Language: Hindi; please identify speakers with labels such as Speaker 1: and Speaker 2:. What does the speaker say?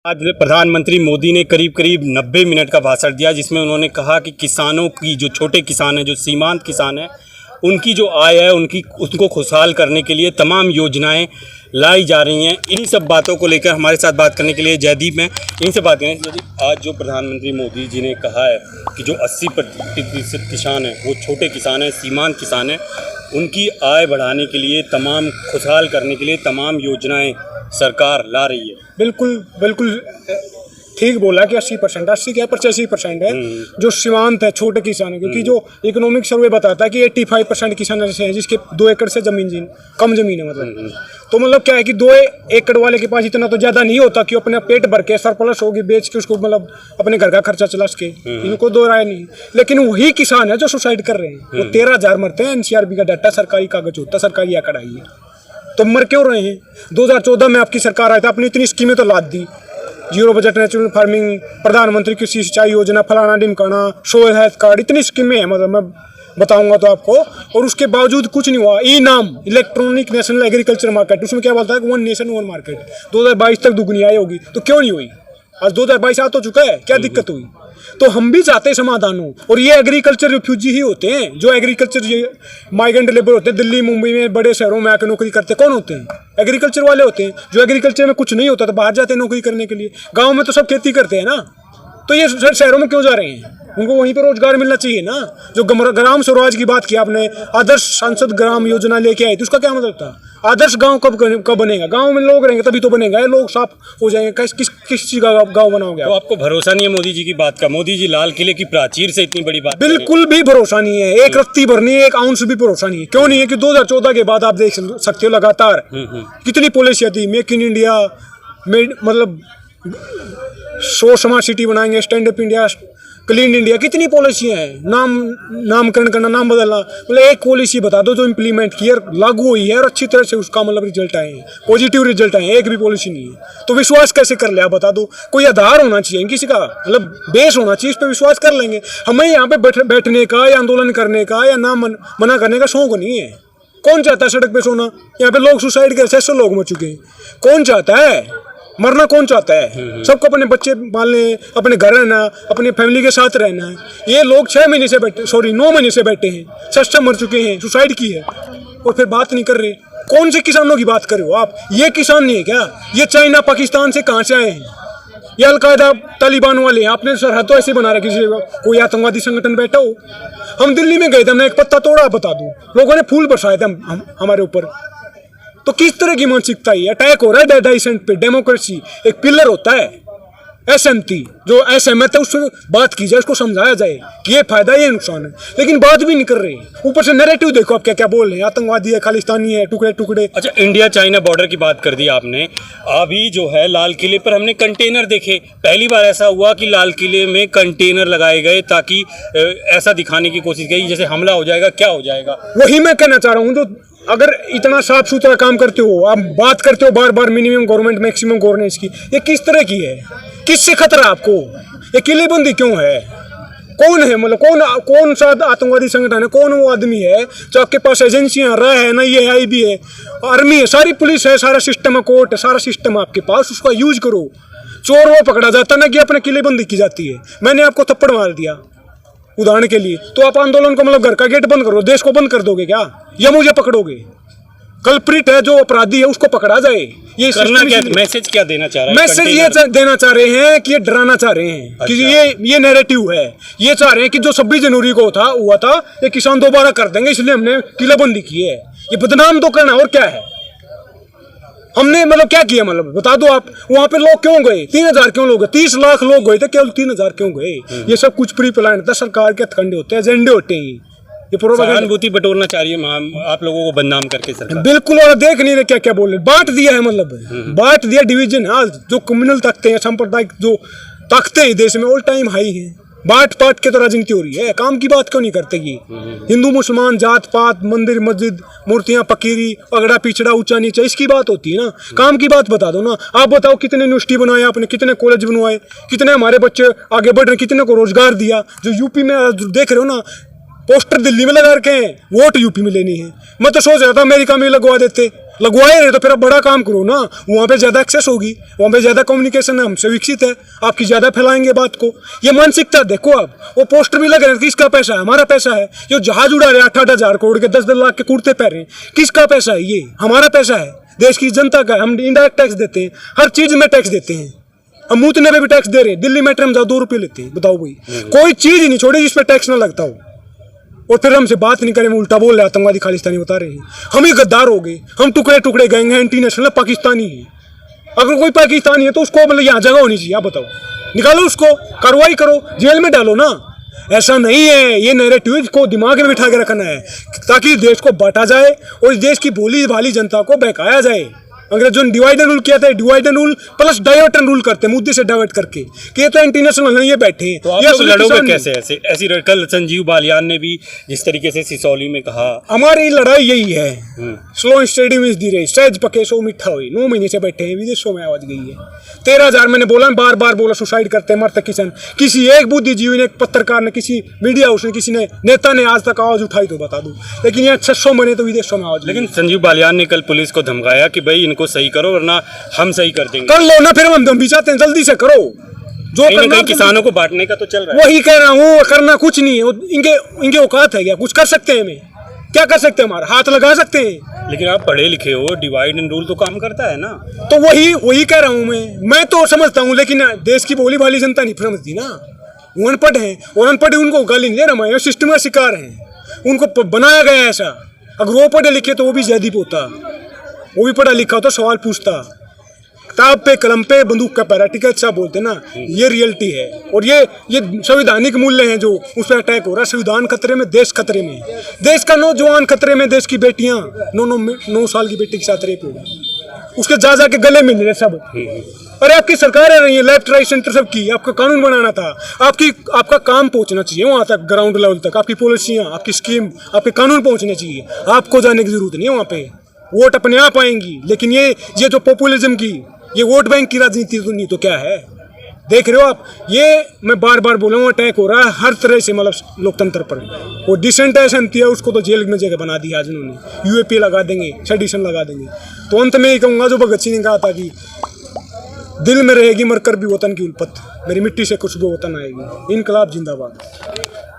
Speaker 1: आज प्रधानमंत्री मोदी ने करीब करीब 90 मिनट का भाषण दिया, जिसमें उन्होंने कहा कि किसानों की, जो छोटे किसान हैं, जो सीमांत किसान हैं, उनकी जो आय है उनको खुशहाल करने के लिए तमाम योजनाएं लाई जा रही हैं। इन्हीं सब बातों को लेकर हमारे साथ बात करने के लिए जयदीप हैं, इनसे से बात करें। आज जो प्रधानमंत्री मोदी जी ने कहा है कि जो 80% किसान हैं वो छोटे किसान हैं, सीमांत किसान हैं, उनकी आय बढ़ाने के लिए, तमाम खुशहाल करने के लिए तमाम योजनाएं सरकार ला रही है।
Speaker 2: बिल्कुल बिल्कुल ठीक बोला कि 80% 80 क्या 85% है जो सीमांत है, छोटे किसान है। क्योंकि जो इकोनॉमिक सर्वे बताता है कि 85% किसान ऐसे हैं जिसके 2 एकड़ से कम जमीन है। मतलब तो मतलब क्या है कि 2 एकड़ वाले के पास इतना तो ज़्यादा नहीं होता कि अपने पेट भर के सरप्लस होगी बेच के उसको मतलब अपने घर का खर्चा चला सके। इनको दो राय नहीं। लेकिन वही किसान है जो सुसाइड कर रहे हैं। वो 13,000 मरते हैं। NCRB का डाटा सरकारी कागज होता है, सरकारी आंकड़ा है। तो मर क्यों रहे हैं? 2014 में आपकी सरकार आई था, अपनी इतनी स्कीमें तो लाद दी, जीरो बजट नेचुरल फार्मिंग, प्रधानमंत्री कृषि सिंचाई योजना, फलाना ढिमकाना, सोयल हेल्थ कार्ड, इतनी स्कीमें हैं। मतलब मैं बताऊंगा तो आपको, और उसके बावजूद कुछ नहीं हुआ। ई नाम इलेक्ट्रॉनिक नेशनल एग्रीकल्चर मार्केट, उसमें क्या बोलता है कि 1 नेशन 1 मार्केट 2022 तक दुगनी आई होगी। तो क्यों नहीं हुई? आज 2022 आ तो चुका है, क्या दिक्कत हुई? तो हम भी चाहते हैं समाधान हो। और ये एग्रीकल्चर रिफ्यूजी ही होते हैं, जो एग्रीकल्चर माइग्रेंट लेबर होते हैं। दिल्ली मुंबई में बड़े शहरों में आकर नौकरी करते कौन होते हैं? एग्रीकल्चर वाले होते हैं। जो एग्रीकल्चर में कुछ नहीं होता तो बाहर जाते हैं नौकरी करने के लिए। गाँव में तो सब खेती करते हैं ना, तो ये शहरों में क्यों जा रहे हैं? उनको वहीं पर रोजगार मिलना चाहिए ना। जो ग्राम स्वराज की बात की आपने, आदर्श सांसद ग्राम योजना लेके आई थी, उसका क्या मतलब था? आदर्श गांव कब बनेगा? गांव में लोग रहेंगे तभी तो बनेगा। ये लोग साफ हो जाएंगे। किस चीज का गांव बनाओगे?
Speaker 1: तो आपको भरोसा नहीं है मोदी जी की बात का? मोदी जी लाल किले की प्राचीर से इतनी बड़ी बात
Speaker 2: बिल्कुल भी भरोसा नहीं है। एक रत्ती भरनी है, एक आउंस भी भरोसा नहीं है। क्यों नहीं है? कि 2014 के बाद आप देख सकते हो लगातार कितनी पॉलिसियां थी। मेक इन इंडिया, मतलब 100 स्मार्ट सिटी बनाएंगे, stand up India, clean India, कितनी पॉलिसियाँ हैं। नामकरण करना, नाम बदलना। मतलब एक पॉलिसी बता दो जो इम्प्लीमेंट की है, लागू हुई है और अच्छी तरह से उसका मतलब रिजल्ट आए हैं, पॉजिटिव रिजल्ट आए हैं। एक भी पॉलिसी नहीं है। तो विश्वास कैसे कर ले? आप बता दो। कोई आधार होना चाहिए किसी का, मतलब बेस होना चाहिए, इस पर विश्वास कर लेंगे। हमें यहाँ पे बैठने का या आंदोलन करने का या नाम मना करने का शौक नहीं है। कौन चाहता है सड़क पे सोना? यहाँ पे लोग सुसाइड कर 600 लोग मर चुके हैं। कौन चाहता है मरना? कौन चाहता है? सबको अपने बच्चे पालने, अपने घर रहना, अपनी फैमिली के साथ रहना है। ये लोग 9 महीने से बैठे हैं, 600 मर चुके हैं, सुसाइड की है, और फिर बात नहीं कर रहे। कौन से किसानों की बात कर रहे हो आप? ये किसान नहीं है क्या? ये चाइना पाकिस्तान से कहाँ से आए हैं? ये अलकायदा तालिबान वाले हैं। आपने सरहद तो ऐसे बना रखी कोई आतंकवादी संगठन बैठा हो। हम दिल्ली में गए थे, हमने एक पत्ता तोड़ा, बता दूं, लोगों ने फूल बरसाए थे हमारे ऊपर। तो किस तरह की मानसिकता है? अटैक हो रहा है डाइसेंट पे। डेमोक्रेसी एक पिलर होता है, SMT जो असहमत है उससे बात की जाए, उसको समझाया जाए कि ये फायदा ये नुकसान है। लेकिन बात भी नहीं कर रहे। ऊपर से नैरेटिव देखो आप क्या क्या बोल रहे हैं। आतंकवादी है, खालिस्तानी है, टुकड़े टुकड़े।
Speaker 1: अच्छा, इंडिया चाइना बॉर्डर की बात कर दी आपने। अभी जो है लाल किले पर हमने कंटेनर देखे। पहली बार ऐसा हुआ कि लाल किले में कंटेनर लगाए गए ताकि ऐसा दिखाने की कोशिश की जैसे हमला हो जाएगा, क्या हो जाएगा।
Speaker 2: वही मैं कहना चाह रहा हूँ। जो अगर इतना साफ सुथरा काम करते हो, आप बात करते हो बार बार मिनिमम गवर्नमेंट मैक्सिमम गवर्नेंस की, ये किस तरह की है? किससे खतरा आपको? ये किलेबंदी क्यों है? कौन है? मतलब कौन सा आतंकवादी संगठन है? कौन वो आदमी है जो आपके पास एजेंसियां रहा है ना? ये IB है, आर्मी है, सारी पुलिस है, सारा सिस्टम है, कोर्ट है, सारा सिस्टम आपके पास। उसका यूज करो। चोर वो पकड़ा जाता ना कि अपने किलेबंदी की जाती है। मैंने आपको थप्पड़ मार दिया उदाहरण के लिए, तो आप आंदोलन को मतलब घर का गेट बंद करो, देश को बंद कर दोगे क्या? या मुझे पकड़ोगे? कल्प्रिट है, जो अपराधी है, उसको पकड़ा जाए। ये
Speaker 1: करना क्या? मैसेज क्या देना चाह रहे हैं?
Speaker 2: मैसेज ये देना चाह रहे हैं कि ये डराना चाह रहे हैं। अच्छा। कि ये नैरेटिव है। ये चाह रहे हैं कि जो 26 जनवरी को हुआ था ये किसान दोबारा कर देंगे, इसलिए हमने किलाबंदी की है। ये बदनाम तो करना, और क्या है? हमने मतलब क्या किया? मतलब बता दो आप। वहां पे लोग क्यों गए? 3,000 क्यों लोग गए? 30 लाख लोग गए थे, केवल 3,000 क्यों गए? ये सब कुछ प्री प्लान था। सरकार के हथकंडे होते हैं, एजेंडे होते हैं। ये
Speaker 1: सहानुभूति बटोरना चाह रही है आप लोगों को बदनाम करके सरकार।
Speaker 2: बिल्कुल। और देख नहीं रहे क्या क्या बोल रहे। बांट दिया है, मतलब बांट दिया, डिवीजन। आज जो कम्युनल ताकतें हैं, सांप्रदायिक जो ताकतें हैं देश में, ऑल टाइम हाई है। बांट पाट के तो राजनीति हो रही है। काम की बात क्यों नहीं करते? ये हिंदू मुसलमान, जात पात, मंदिर मस्जिद, मूर्तियां फकीरी, अगड़ा पिछड़ा, ऊंचा नीचा, इसकी बात होती है ना। काम की बात बता दो ना। आप बताओ कितने यूनिवर्सिटी बनाए आपने, कितने कॉलेज बनवाए, कितने हमारे बच्चे आगे बढ़ रहे, कितने को रोजगार दिया। जो यूपी में देख रहे हो ना, पोस्टर दिल्ली में लगा रखे हैं, वोट यूपी में लेनी है। मैं तो सोच रहा था अमेरिका में लगवा देते, लगवाए रहे तो फिर अब बड़ा काम करो ना, वहाँ पे ज़्यादा एक्सेस होगी, वहाँ पे ज़्यादा कम्युनिकेशन हमसे विकसित है, आपकी ज़्यादा फैलाएंगे बात को। ये मानसिकता देखो आप, वो पोस्टर भी लग रहे हैं, किसका पैसा है? हमारा पैसा है। जो जहाज उड़ा रहे 8-8 हज़ार करोड़ के 10-10 लाख के कुर्ते पहन रहे हैं, किसका पैसा है? ये हमारा पैसा है, देश की जनता का। हम इनडायरेक्ट टैक्स देते हैं, हर चीज़ में टैक्स देते हैं, हम मूतने पे भी टैक्स दे रहे हैं। दिल्ली मेट्रो में जाओ 2 रुपये लेते हैं, बताओ भाई, कोई चीज़ ही नहीं छोड़ी जिस पर टैक्स ना लगता हो। और फिर हमसे बात नहीं करें, उल्टा बोल रहे, आतंकवादी खालिस्तानी बता रहे हैं। हम ही गद्दार हो गए, हम टुकड़े टुकड़े गएंगे, एंटी नेशनल पाकिस्तानी है। अगर कोई पाकिस्तानी है तो उसको मतलब यहाँ जगह होनी चाहिए। आप बताओ, निकालो उसको, कार्रवाई करो, जेल में डालो ना। ऐसा नहीं है, ये नैरेटिव को दिमाग में बिठा के रखना है ताकि देश को बांटा जाए और इस देश की भोली भाली जनता को बहकाया जाए। अंग्रेजों ने डिवाइड एंड रूल किया था, divide and rule plus divert and rule करते हैं, मुद्दे से डाइवर्ट करके कि ये तो इंटरनेशनल है, ये बैठे हैं।
Speaker 1: तो आप लोग लड़ोगे कैसे ऐसी कल संजीव बालियान ने भी जिस तरीके से सिसौली में कहा,
Speaker 2: हमारी लड़ाई यही है, slow stadium is the race, सहज पके सो मिठा हुई। 9 महीने से बैठे हैं, विदेशों में आवाज गई है। 13,000 मैंने बोला, बार बार बोला, सुसाइड करते हैं, मरते किसान। किसी एक बुद्धिजीवी ने, एक पत्रकार ने, किसी मीडिया हाउस ने, किसी ने नेता ने आज तक आवाज उठाई तो बता दो, लेकिन यहाँ 600 महीने तो विदेशों में आवाज।
Speaker 1: लेकिन संजीव बालियान ने कल पुलिस को धमकाया कि भाई इनको सही करो वरना हम सही कर देंगे।
Speaker 2: कर लो ना, फिर हम भी चाहते हैं जल्दी से करो जो
Speaker 1: कहीं किसानों को बांटने का तो चल रहा है।
Speaker 2: वही कह रहा हूँ, करना कुछ नहीं है। इनके औकात है क्या? कुछ कर सकते हैं? हमें क्या कर सकते हैं? हमारा हाथ लगा सकते हैं?
Speaker 1: लेकिन आप पढ़े लिखे हो, डिवाइड एंड रूल तो काम करता है ना।
Speaker 2: तो वही कह रहा हूँ मैं तो समझता हूँ, लेकिन देश की भोली भाली जनता नहीं समझती ना। वो अनपढ़ है, और अनपढ़ उनको गाली नहीं दे रहा, सिस्टम का शिकार है, उनको बनाया गया है ऐसा। अगर वो पढ़े लिखे तो वो भी जैदी होता, वो भी पढ़ा लिखा होता, सवाल पूछता। किताब पे कलम पे बंदूक का पैरा, ठीक है, अच्छा बोलते ना, ये रियलिटी है। और ये संवैधानिक मूल्य हैं जो उस पर अटैक हो रहा है। संविधान खतरे में, देश खतरे में, देश का नौजवान खतरे में, देश की बेटियां 9 साल की बेटी के साथ रेप हो गई, उसके जा के गले मिल रहे सब। अरे आपकी सरकार है रही है, लेफ्ट राइट सेंटर सब की, आपका कानून बनाना था, आपका काम पहुंचना चाहिए वहां तक, ग्राउंड लेवल तक। आपकी पॉलिसियां, आपकी स्कीम, आपके कानून पहुंचने चाहिए, आपको जाने की जरूरत नहीं है वहां पे। वोट अपने आप आएंगी, लेकिन ये जो पॉपुलिज्म की, ये वोट बैंक की राजनीति तो नहीं तो क्या है? देख रहे हो आप, ये मैं बार बार बोल रहा हूँ, अटैक हो रहा है हर तरह से, मतलब लोकतंत्र पर। वो डिसेंटेशन थी, उसको तो जेल में जगह बना दिया आज उन्होंने, यूएपी लगा देंगे, सेडिशन लगा देंगे। तो अंत में ये कहूँगा, जो भगत सिंह ने कहा था कि दिल में रहेगी मरकर भी वतन की उल्फत, मेरी मिट्टी से खुशबू वतन आएगी। इनकलाब जिंदाबाद।